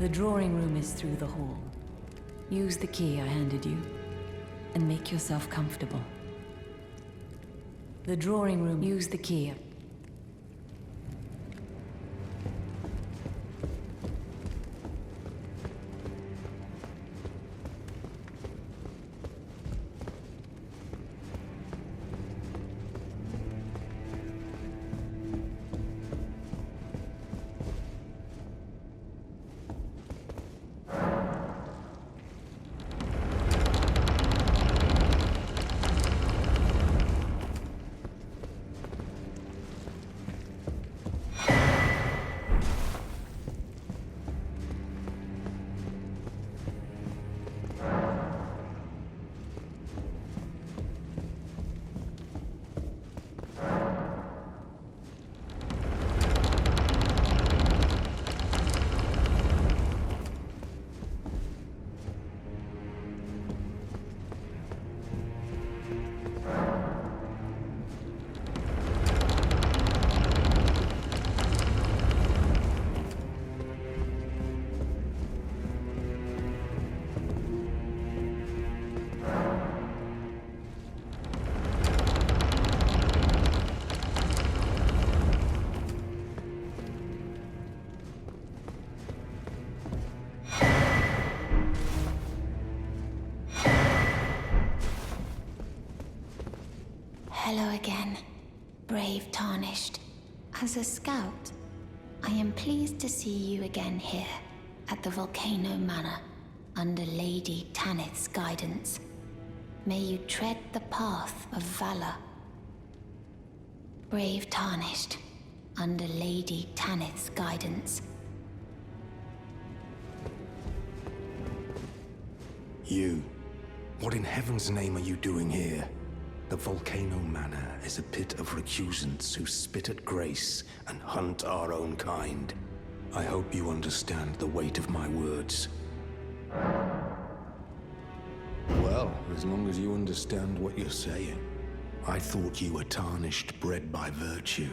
The drawing room is through the hall. Use the key I handed you, and make yourself comfortable. The drawing room. Use the key. Hello again, brave Tarnished. As a scout, I am pleased to see you again here at the Volcano Manor under Lady Tanith's guidance. May you tread the path of valor. Brave Tarnished, under Lady Tanith's guidance. You. What in heaven's name are you doing here? The Volcano Manor is a pit of recusants who spit at grace and hunt our own kind. I hope you understand the weight of my words. Well, as long as you understand what you're saying. I thought you were tarnished, bred by virtue.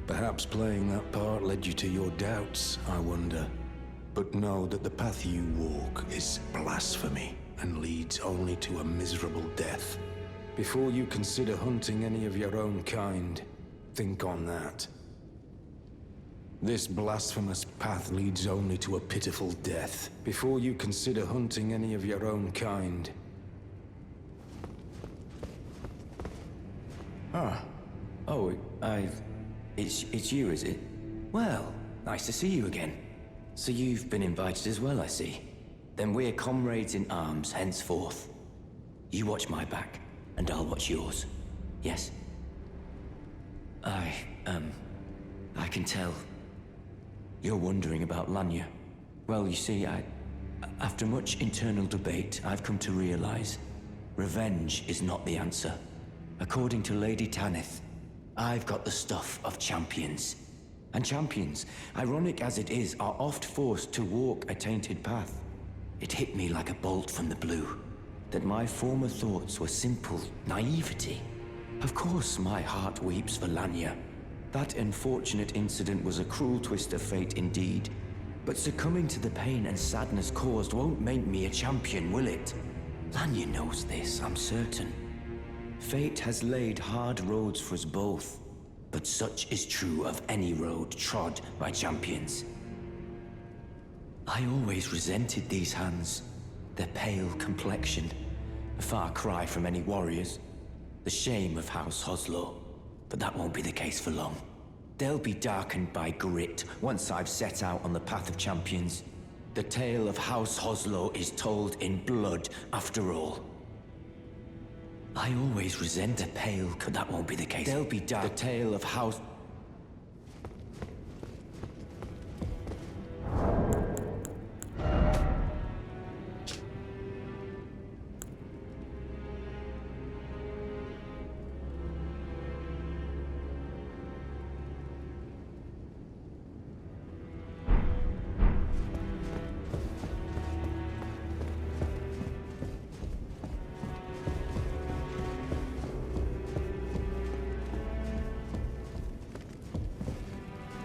Perhaps playing that part led you to your doubts, I wonder. But know that the path you walk is blasphemy and leads only to a miserable death. Before you consider hunting any of your own kind, think on that. This blasphemous path leads only to a pitiful death. Before you consider hunting any of your own kind. It's you, is it? Well, nice to see you again. So you've been invited as well, I see. Then we're comrades in arms henceforth. You watch my back, and I'll watch yours. Yes? I can tell. You're wondering about Lanya. Well, you see, after much internal debate, I've come to realize revenge is not the answer. According to Lady Tanith, I've got the stuff of champions. And champions, ironic as it is, are oft forced to walk a tainted path. It hit me like a bolt from the blue, that my former thoughts were simple naivety. Of course my heart weeps for Lanya. That unfortunate incident was a cruel twist of fate indeed. But succumbing to the pain and sadness caused won't make me a champion, will it? Lanya knows this, I'm certain. Fate has laid hard roads for us both, but such is true of any road trod by champions. I always resented these hands, their pale complexion, a far cry from any warriors, the shame of House Hoslow. But that won't be the case for long. They'll be darkened by grit once I've set out on the path of champions. The tale of House Hoslow is told in blood, after all. I always resent the pale, but that won't be the case. They'll be dark. The tale of House...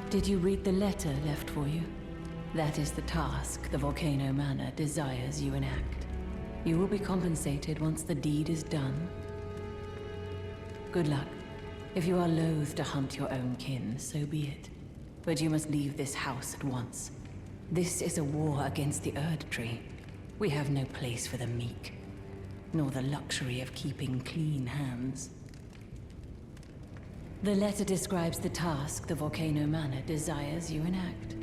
Did you read the letter left for you? That is the task the Volcano Manor desires you enact. You will be compensated once the deed is done. Good luck. If you are loath to hunt your own kin, so be it. But you must leave this house at once. This is a war against the Erd Tree. We have no place for the meek, nor the luxury of keeping clean hands. The letter describes the task the Volcano Manor desires you enact.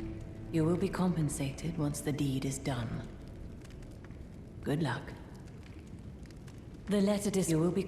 You will be compensated once the deed is done. Good luck. The letter you will be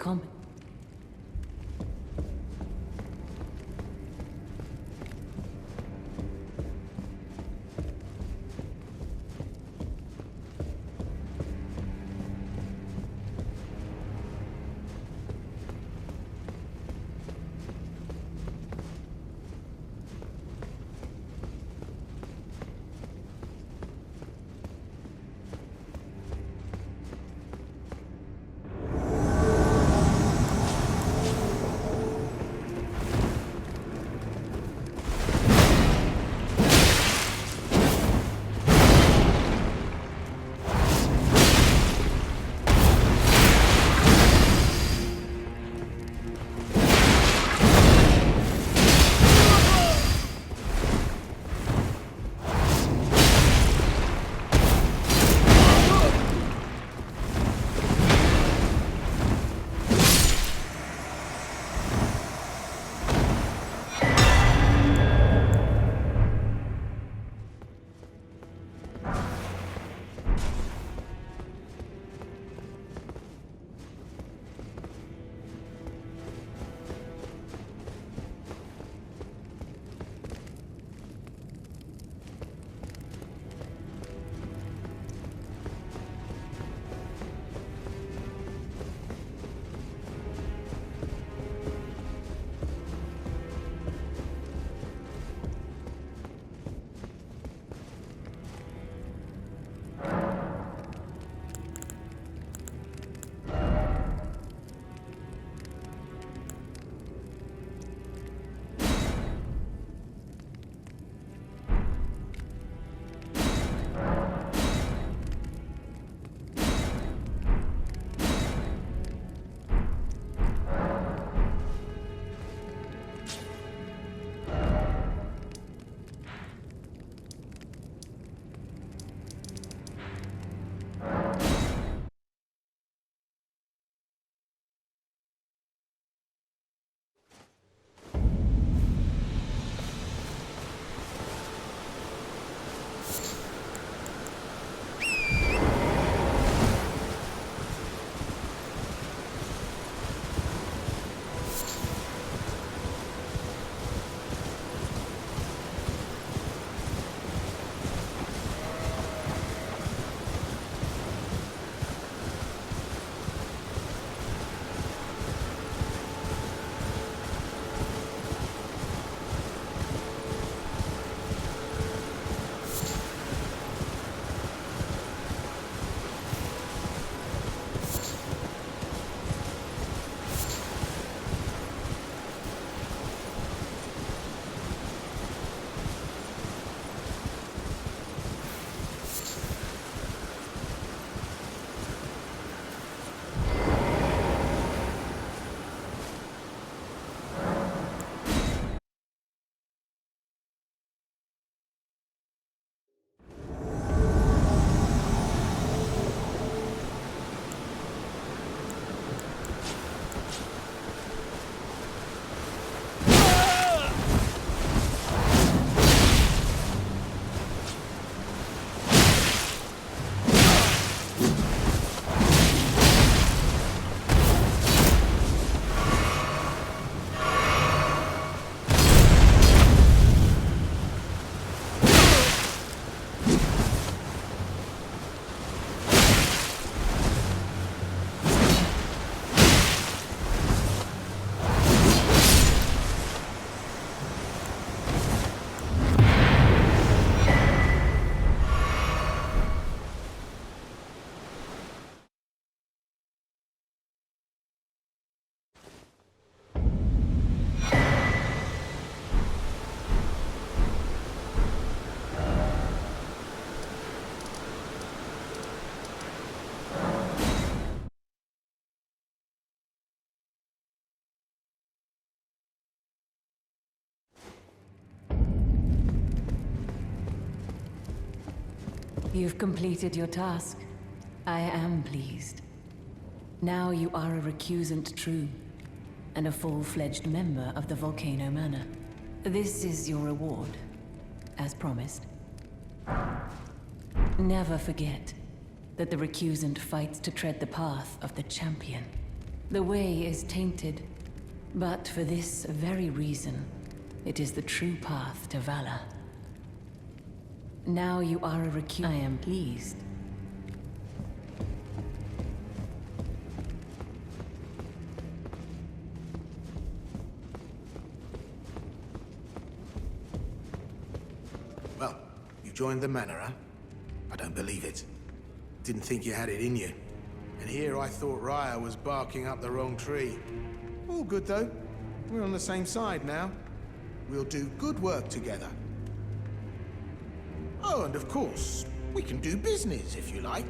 You've completed your task. I am pleased. Now you are a recusant true, and a full-fledged member of the Volcano Manor. This is your reward, as promised. Never forget that the recusant fights to tread the path of the champion. The way is tainted, but for this very reason, it is the true path to valor. Now you are a recusant. I am pleased. Well, you joined the Manor, huh? I don't believe it. Didn't think you had it in you. And here I thought Raya was barking up the wrong tree. All good, though. We're on the same side now. We'll do good work together. Oh, and of course, we can do business, if you like.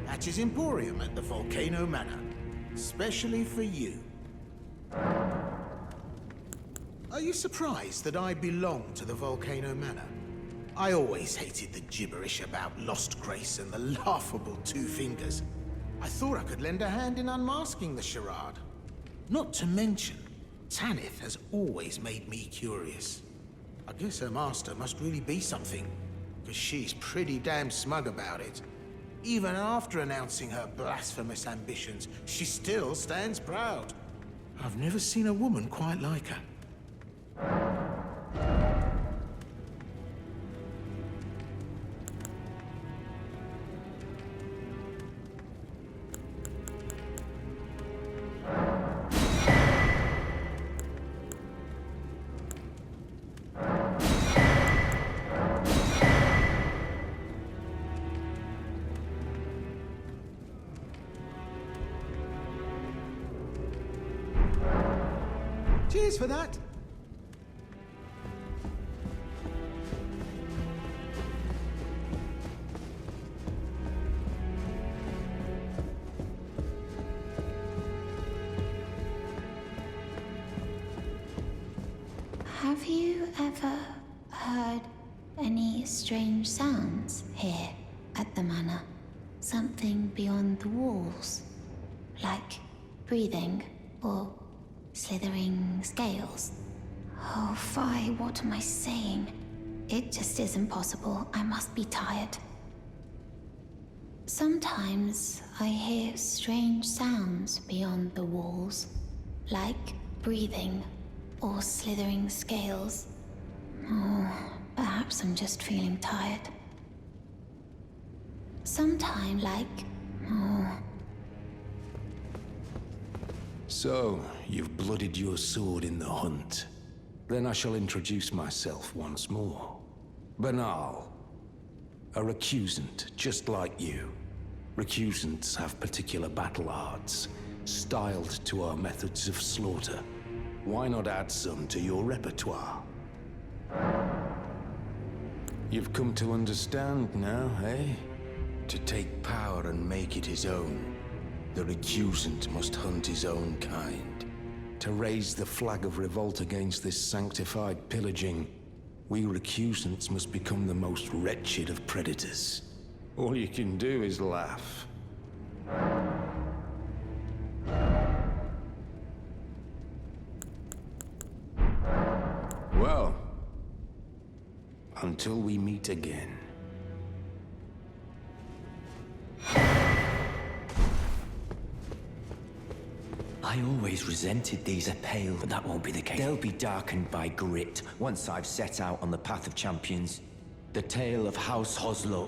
Hatch's Emporium at the Volcano Manor. Especially for you. Are you surprised that I belong to the Volcano Manor? I always hated the gibberish about Lost Grace and the laughable Two Fingers. I thought I could lend a hand in unmasking the charade. Not to mention, Tanith has always made me curious. I guess her master must really be something, because she's pretty damn smug about it. Even after announcing her blasphemous ambitions, she still stands proud. I've never seen a woman quite like her. Cheers for that. Have you ever heard any strange sounds here at the manor? Something beyond the walls? Like breathing or slithering scales? Oh, Phi, what am I saying? It just isn't possible. I must be tired. Sometimes I hear strange sounds beyond the walls, like breathing or slithering scales. Oh, perhaps I'm just feeling tired. Sometime oh. So, you've blooded your sword in the hunt. Then I shall introduce myself once more. Banal. A recusant, just like you. Recusants have particular battle arts, styled to our methods of slaughter. Why not add some to your repertoire? You've come to understand now, eh? To take power and make it his own, the recusant must hunt his own kind. To raise the flag of revolt against this sanctified pillaging, we recusants must become the most wretched of predators. All you can do is laugh. Well, until we meet again. I always resented these are pale, but that won't be the case. They'll be darkened by grit once I've set out on the path of champions. The tale of House Hoslo.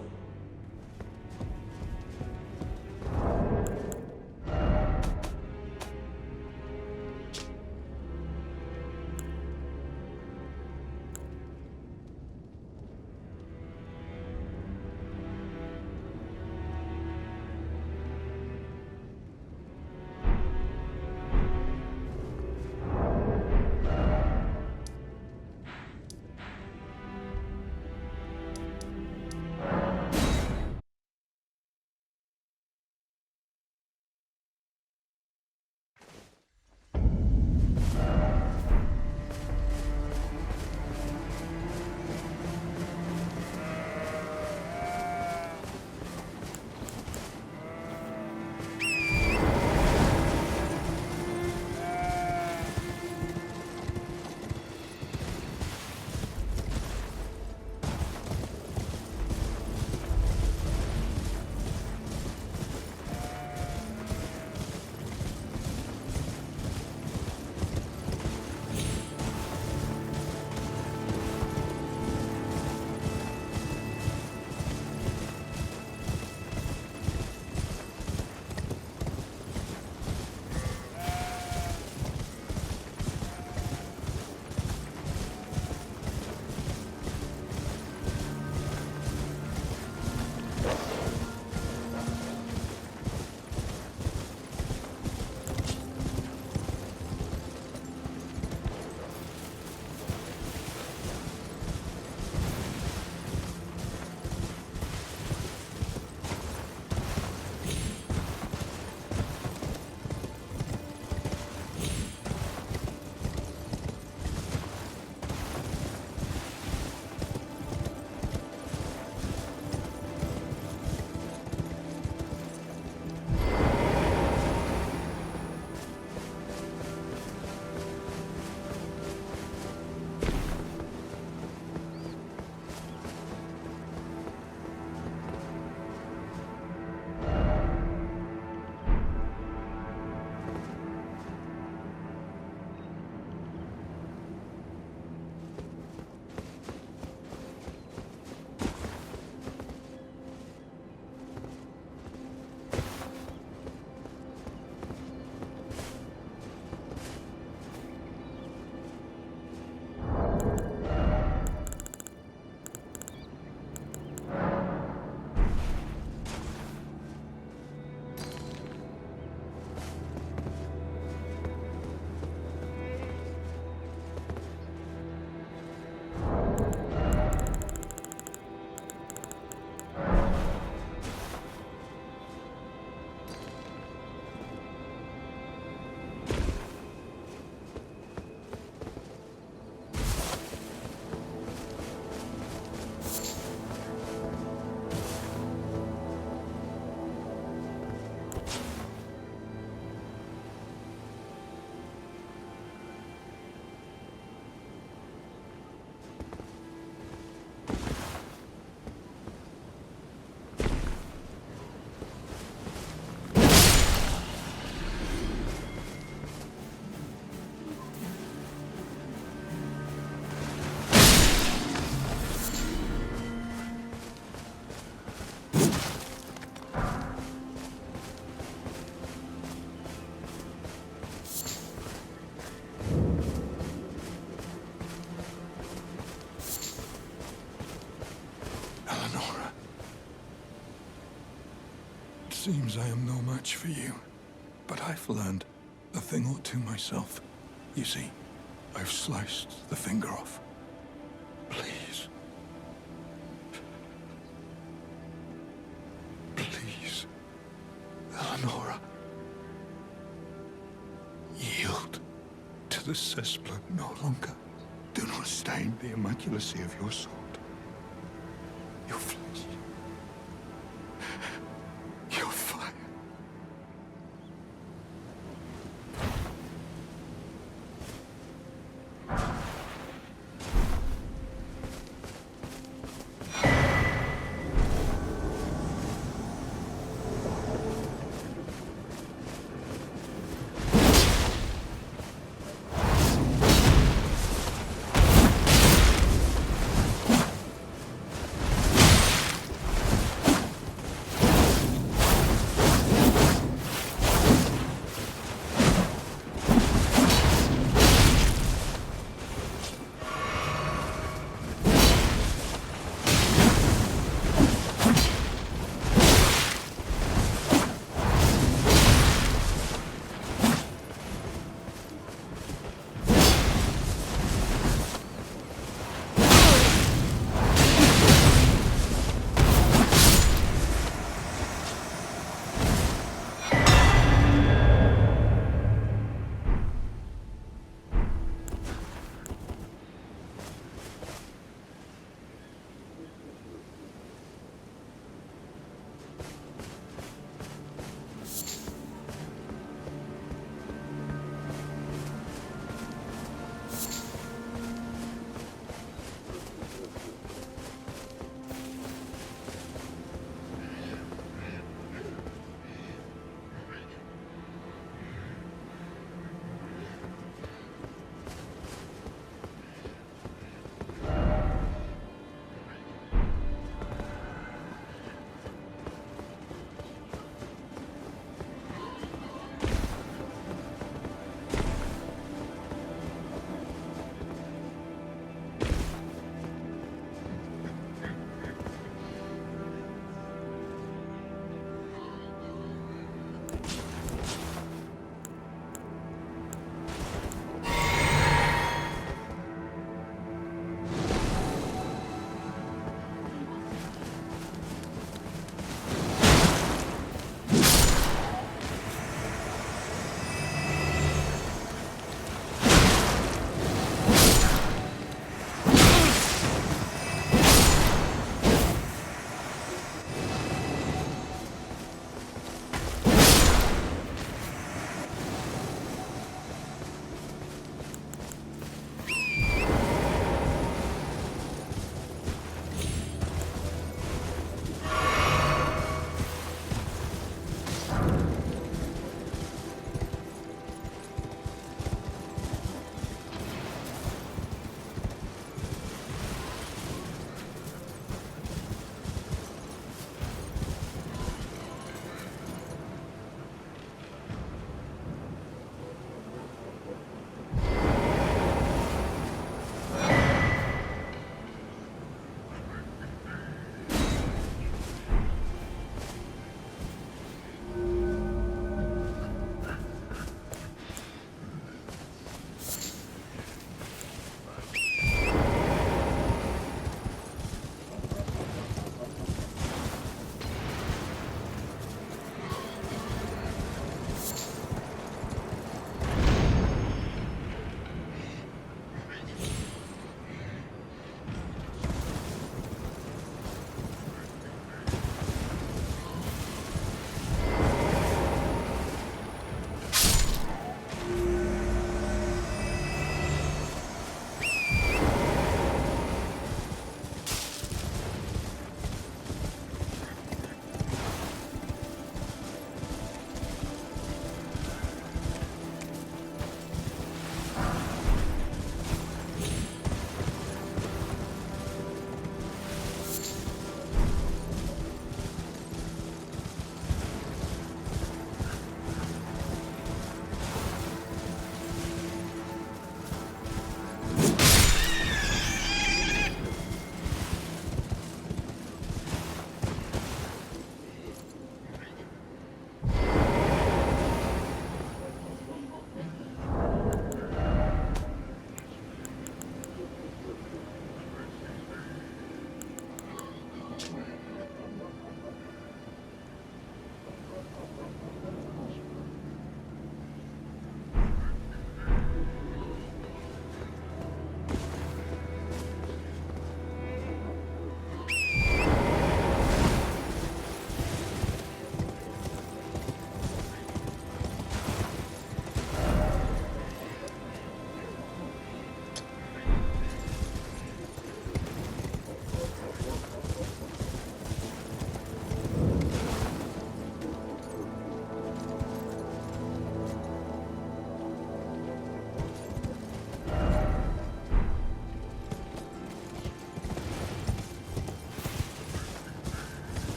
seems I am no match for you, but I've learned a thing or two myself. You see, I've sliced the finger off. Please. Please, Eleonora. Yield to the cesspool no longer. Do not stain the immaculacy of your sword. Your flesh. Your fire.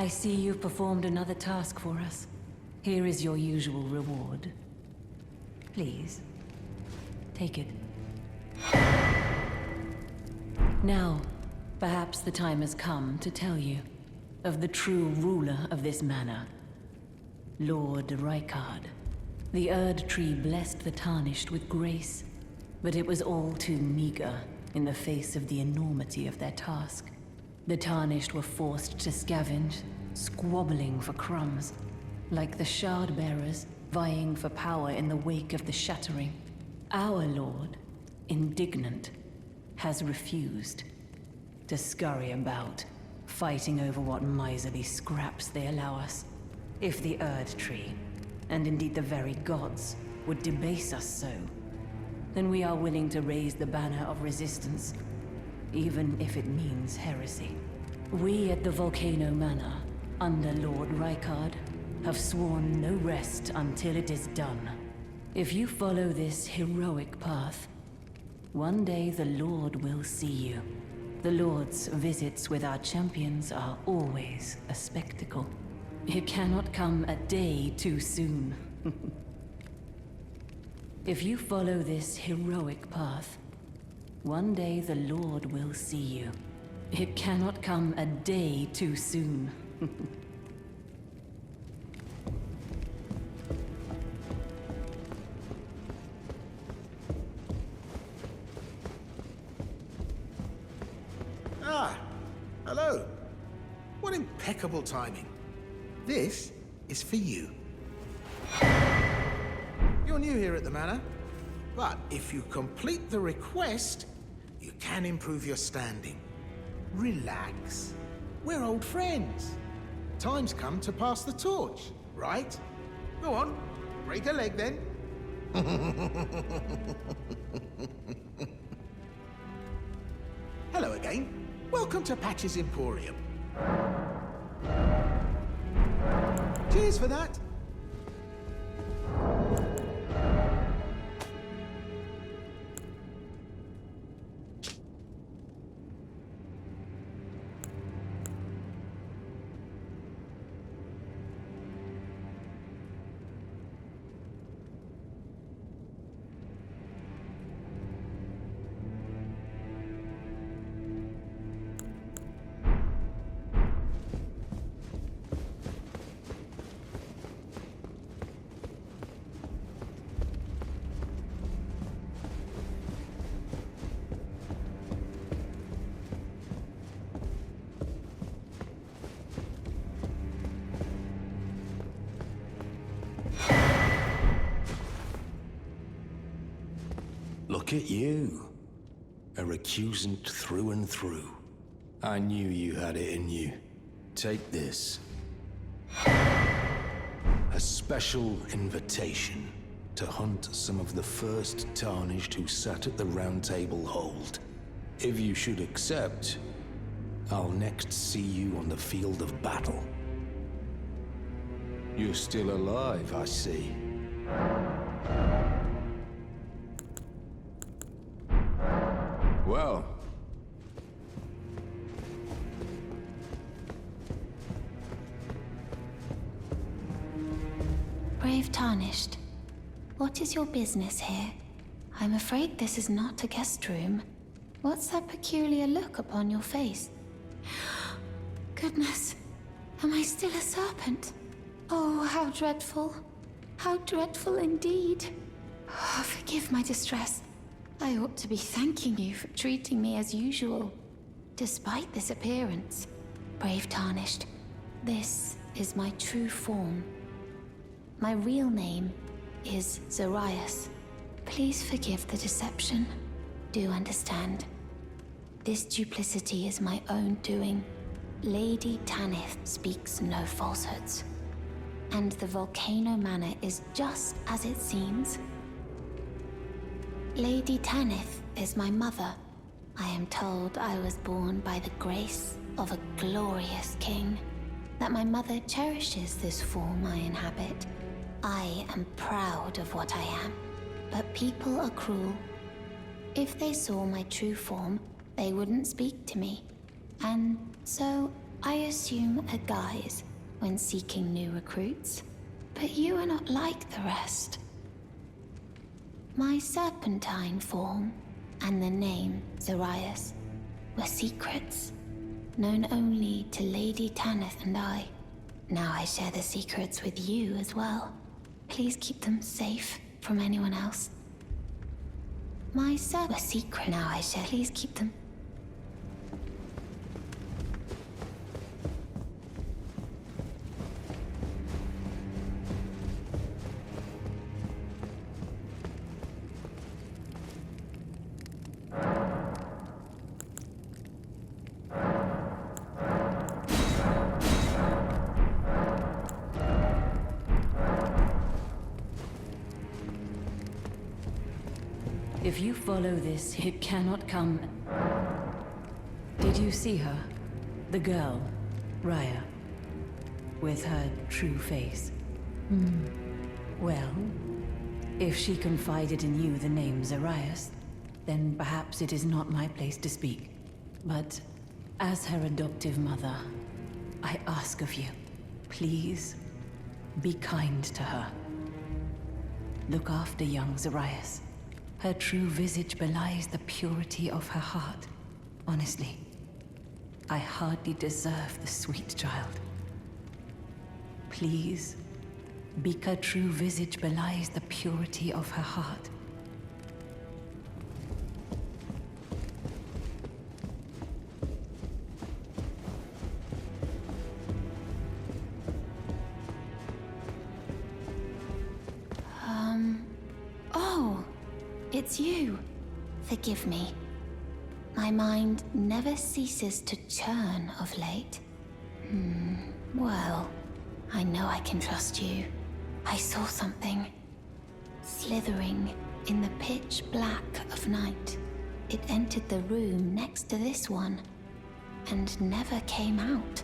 I see you've performed another task for us. Here is your usual reward. Please, take it. Now, perhaps the time has come to tell you of the true ruler of this manor, Lord Rykard. The Erd Tree blessed the Tarnished with grace, but it was all too meager in the face of the enormity of their task. The Tarnished were forced to scavenge, squabbling for crumbs, like the Shard Bearers vying for power in the wake of the Shattering. Our Lord, indignant, has refused to scurry about, fighting over what miserly scraps they allow us. If the Erd Tree, and indeed the very gods, would debase us so, then we are willing to raise the banner of resistance, even if it means heresy. We at the Volcano Manor, under Lord Rykard, have sworn no rest until it is done. If you follow this heroic path, one day the Lord will see you. The Lord's visits with our champions are always a spectacle. It cannot come a day too soon. If you follow this heroic path, one day the Lord will see you. It cannot come a day too soon. Ah, hello. What impeccable timing. This is for you. You're new here at the manor, but if you complete the request, you can improve your standing. Relax. We're old friends. Time's come to pass the torch, right? Go on, break a leg then. Hello again. Welcome to Patch's Emporium. Cheers for that. Look at you. A recusant through and through. I knew you had it in you. Take this. A special invitation to hunt some of the first Tarnished who sat at the Round Table Hold. If you should accept, I'll next see you on the field of battle. You're still alive, I see. Well. Brave Tarnished, what is your business here? I'm afraid this is not a guest room. What's that peculiar look upon your face? Goodness, am I still a serpent? Oh, how dreadful. How dreadful indeed. Oh, forgive my distress. I ought to be thanking you for treating me as usual. Despite this appearance, Brave Tarnished, this is my true form. My real name is Zarias. Please forgive the deception. Do understand. This duplicity is my own doing. Lady Tanith speaks no falsehoods. And the Volcano Manor is just as it seems. Lady Tanith is my mother. I am told I was born by the grace of a glorious king. That my mother cherishes this form I inhabit. I am proud of what I am. But people are cruel. If they saw my true form, they wouldn't speak to me. And so, I assume a guise when seeking new recruits, but you are not like the rest. My serpentine form and the name Zarias were secrets, known only to Lady Tanith and I. Now I share the secrets with you as well. Please keep them safe from anyone else. My were secret. Now I share. Please keep them. If you follow this, it cannot come. Did you see her? The girl, Raya, with her true face. Well, if she confided in you the name Zarias, then perhaps it is not my place to speak. But as her adoptive mother, I ask of you, please, be kind to her. Look after young Zarias. Her true visage belies the purity of her heart. Honestly, I hardly deserve the sweet child. Please, her true visage belies the purity of her heart. Oh, it's you. Forgive me. My mind never ceases to churn of late. Well, I know I can trust you. I saw something slithering in the pitch black of night. It entered the room next to this one and never came out.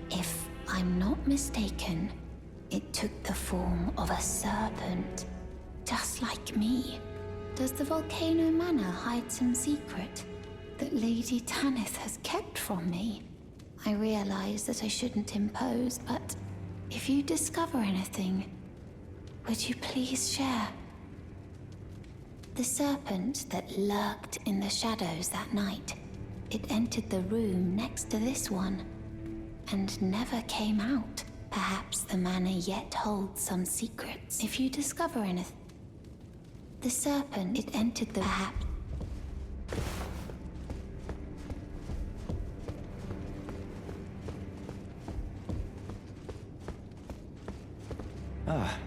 If I'm not mistaken, it took the form of a serpent, just like me. Does the Volcano Manor hide some secret that Lady Tanith has kept from me? I realize that I shouldn't impose, but if you discover anything, would you please share? The serpent that lurked in the shadows that night, it entered the room next to this one and never came out. Perhaps the manor yet holds some secrets. If you discover anything, the serpent, it entered the perhaps. Ah,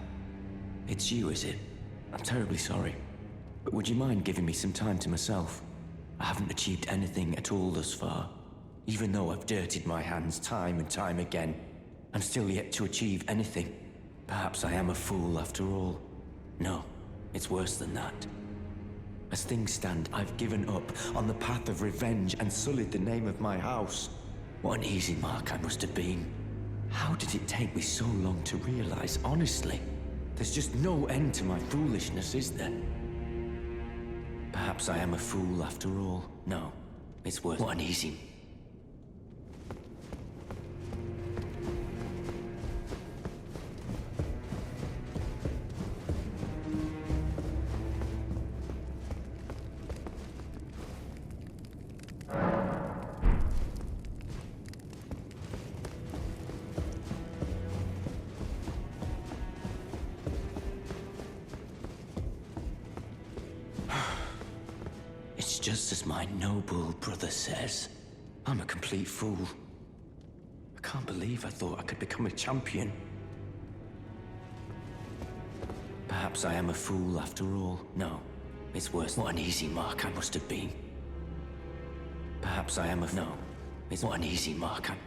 it's you, is it? I'm terribly sorry. But would you mind giving me some time to myself? I haven't achieved anything at all thus far. Even though I've dirtied my hands time and time again, I'm still yet to achieve anything. Perhaps I am a fool after all. No, it's worse than that. As things stand, I've given up on the path of revenge and sullied the name of my house. What an easy mark I must have been. How did it take me so long to realize, honestly? There's just no end to my foolishness, is there? Perhaps I am a fool after all. No, it's worth what an easy... It's just as my noble brother says. I'm a complete fool. I can't believe I thought I could become a champion. Perhaps I am a fool after all. No, it's worse. What an easy mark I must have been. Perhaps I am a... No, it's what an easy mark I'm...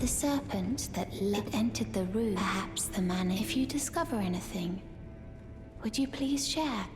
The serpent that entered the room. Perhaps the manor. If you discover anything, would you please share?